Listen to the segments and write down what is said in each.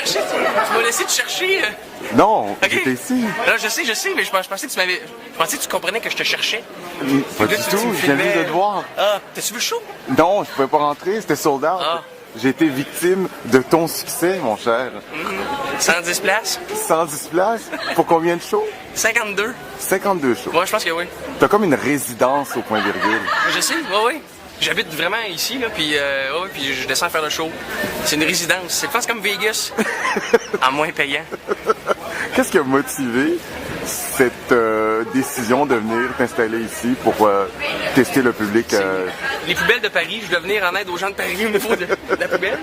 Tu m'as laissé te chercher. Non, Ok. j'étais ici. Là, je sais, mais je pensais que tu m'avais. Je pensais que tu comprenais que je te cherchais. Pas du Là, tu tout, me je viens filmais. juste de te voir. Ah, t'as-tu vu le show? Non, je pouvais pas rentrer, c'était sold out. Ah. J'ai été victime de ton succès, mon cher. 110 places? 110 places, pour combien de shows? 52? 52 shows. Ouais, je pense que oui. T'as comme une résidence au point virgule. Je sais, oui. J'habite vraiment ici, là, puis puis je descends faire le show. C'est une résidence. C'est presque comme Vegas, en moins payant. Qu'est-ce qui a motivé cette décision de venir t'installer ici pour tester le public? Les poubelles de Paris, je dois venir en aide aux gens de Paris au niveau de la poubelle.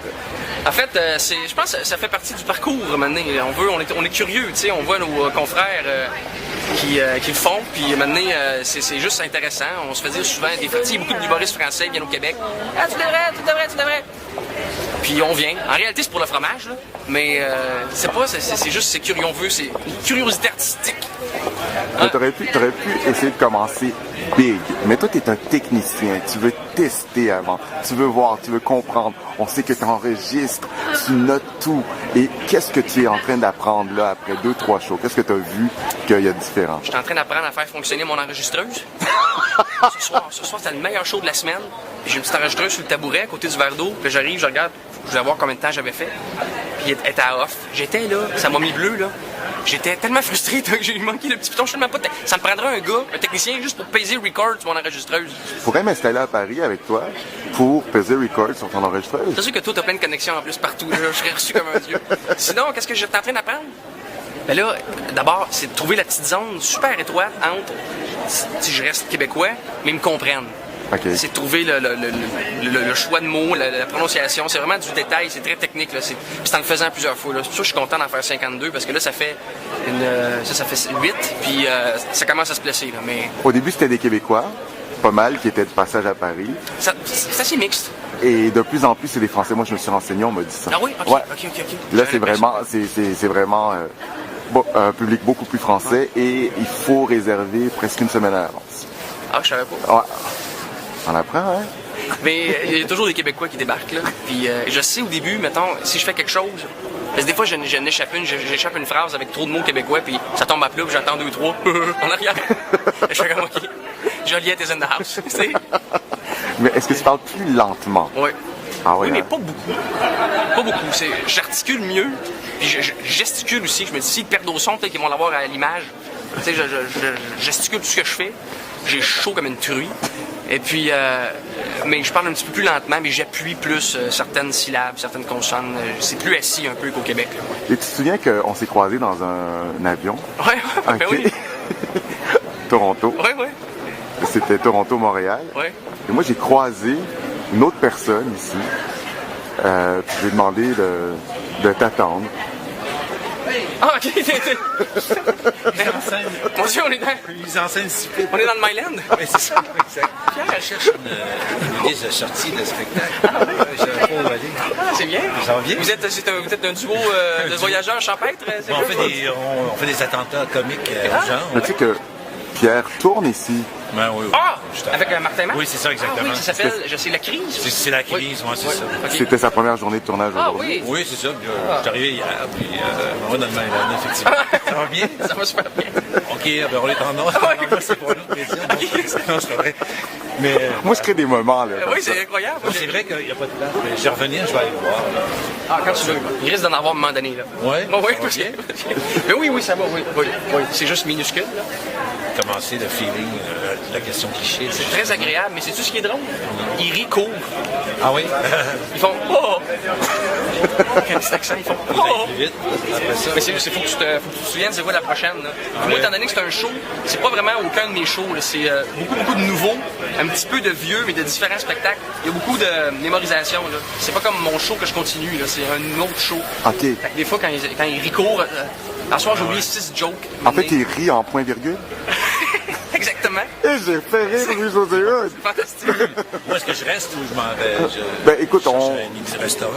En fait, je pense que ça fait partie du parcours maintenant. On est curieux, tu sais, on voit nos confrères qui le font, puis maintenant, c'est juste intéressant. On se fait dire souvent, des fois, beaucoup de humoristes français viennent au Québec. Ah, tu devrais. Puis on vient. En réalité, c'est pour le fromage, là. Mais c'est juste, c'est curieux, on veut, c'est une curiosité artistique. Mais t'aurais pu essayer de commencer big. Mais toi, t'es un technicien. Tu veux tester avant. Tu veux voir, tu veux comprendre. On sait que tu enregistres, tu notes tout. Et qu'est-ce que tu es en train d'apprendre là après 2-3 shows? Qu'est-ce que tu as vu qu'il y a de différent? Je suis en train d'apprendre à faire fonctionner mon enregistreuse. Ce soir, c'était le meilleur show de la semaine. J'ai une petite enregistreuse sur le tabouret à côté du verre d'eau. Puis j'arrive, je regarde, je vais voir combien de temps j'avais fait. Puis elle était à off. J'étais là, ça m'a mis bleu là. J'étais tellement frustré que j'ai manqué le petit piton. Je sais même pas. Ça me prendrait un gars, un technicien, juste pour peser record sur mon enregistreuse. Je pourrais m'installer à Paris avec toi pour peser record sur ton enregistreuse. C'est sûr que toi, t'as plein de connexions en plus partout. Là. Je serais reçu comme un dieu. Sinon, qu'est-ce que j'étais en train d'apprendre? Ben là, d'abord, c'est de trouver la petite zone super étroite entre si je reste québécois, mais ils me comprennent. Okay. C'est de trouver le choix de mots, la prononciation. C'est vraiment du détail, c'est très technique. Là. Puis c'est en le faisant plusieurs fois. Là. C'est pour ça que je suis content d'en faire 52 parce que là, ça fait 8, puis ça commence à se placer. Là. Mais Au début, c'était des Québécois, pas mal, qui étaient de passage à Paris. c'est assez mixte. Et de plus en plus, c'est des Français. Moi, je me suis renseigné, on m'a dit ça. Ah oui? OK. Ouais. OK. Là, c'est vraiment un public beaucoup plus français et il faut réserver presque une semaine à l'avance. Ah, je savais pas. Ouais. On apprend, hein? Mais il y a toujours des Québécois qui débarquent, là. Puis je sais au début, mettons, si je fais quelque chose, parce que des fois, j'échappe une phrase avec trop de mots québécois, puis ça tombe à plat, puis j'entends 2-3 en arrière. Je fais comme, OK, Joliette is in the house, tu sais. Mais est-ce que tu parles plus lentement? Oui. Ah oui, Oui, mais hein? pas beaucoup. Pas beaucoup. J'articule mieux, puis je gesticule aussi. Je me dis, s'ils perdent au son, peut-être qu'ils vont l'avoir à l'image. Tu sais, je gesticule tout ce que je fais. J'ai chaud comme une truie. Et puis, mais je parle un petit peu plus lentement, mais j'appuie plus certaines syllabes, certaines consonnes. C'est plus assis un peu qu'au Québec. Là. Et tu te souviens qu'on s'est croisés dans un avion? Ouais, ben Ok. oui. Toronto. Ouais. C'était Toronto-Montréal. Ouais. Et moi, j'ai croisé une autre personne ici. Puis je lui ai demandé de t'attendre. Ah, OK. Mon Dieu, on est dans le Myland. Oui, c'est ça, exact. Pierre cherche une liste de sortie de spectacle. J'ai pas où aller. Ah, c'est bien. Ça va bien? Vous êtes un duo de voyageurs champêtres? C'est On quoi? on fait des attentats comiques aux gens. Mais tu sais que Pierre tourne ici. Ben oui. Ah! Avec Martin Matt? Oui, c'est ça, exactement. Ah oui, ça s'appelle, c'est La Crise. C'est la crise, moi, c'est ça. OK. C'était sa première journée de tournage Ah aujourd'hui. oui! Oui, c'est ça. Puis, je suis arrivé hier, puis on va dans le Myland, effectivement. Ça va bien? Ça va super bien. OK, ben on est en ordre. C'est pour nous, plaisir. Non, c'est pas vrai. Mais Moi, je crée des moments, là. Oui, c'est incroyable. c'est vrai qu'il n'y a pas de place. Mais je vais revenir, je vais aller le voir. Là. Ah, quand tu veux. Il risque d'en avoir à un moment donné, là. Ouais? Oui, Ça va bien? Mais oui, ça va, oui. C'est juste minuscule, là. Commencer le feeling, la question cliché. C'est très agréable, mais c'est tout ce qui est drôle. Ils rient court. Ah oui? Ils font « Oh! » Avec un petit accent, ils font « Oh! Plus vite, après ça. » Mais faut que tu te souviennes, c'est quoi la prochaine, là. Moi, étant donné que c'est un show, c'est pas vraiment aucun de mes shows, là. C'est beaucoup de nouveaux, un petit peu de vieux, mais de différents spectacles. Il y a beaucoup de mémorisation, là. C'est pas comme mon show que je continue, là. C'est un autre show. OK. Fait que des fois, quand ils rient court, un soir, j'ai oublié 6 jokes. En fait, il rit en point virgule. Exactement. Et j'ai fait rire Louis-José Hood. C'est fantastique. Moi, est-ce que je reste ou je m'en vais? Ben, écoute, cherche un restaurant.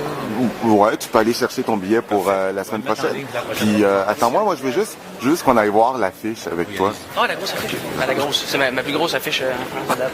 Ouais, tu peux aller chercher ton billet pour la semaine prochaine. Puis, attends-moi, moi, je veux juste qu'on aille voir l'affiche avec toi. Ah, la grosse affiche. Ah, la grosse. C'est ma plus grosse affiche en date.